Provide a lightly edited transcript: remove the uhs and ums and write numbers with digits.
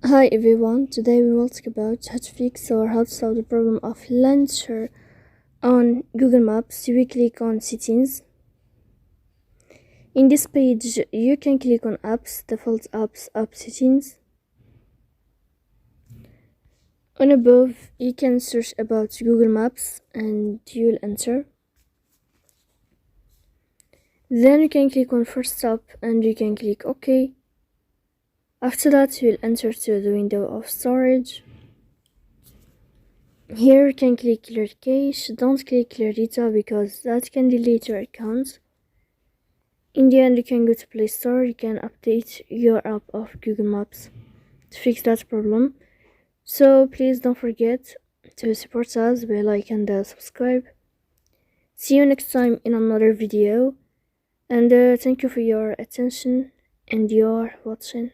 Hi everyone, today we will talk about how to fix or how to solve the problem of launcher on Google Maps. You click on settings. In this page, you can click on apps, default apps, app settings. On above, you can search about Google Maps and you'll enter. Then you can click on first stop and you can click OK. After that, you'll enter to the window of storage. Here you can click clear cache. Don't click clear data because that can delete your account. In the end, you can go to Play Store. You can update your app of Google Maps to fix that problem. So please don't forget to support us by like and subscribe. See you next time in another video, and thank you for your attention and your watching.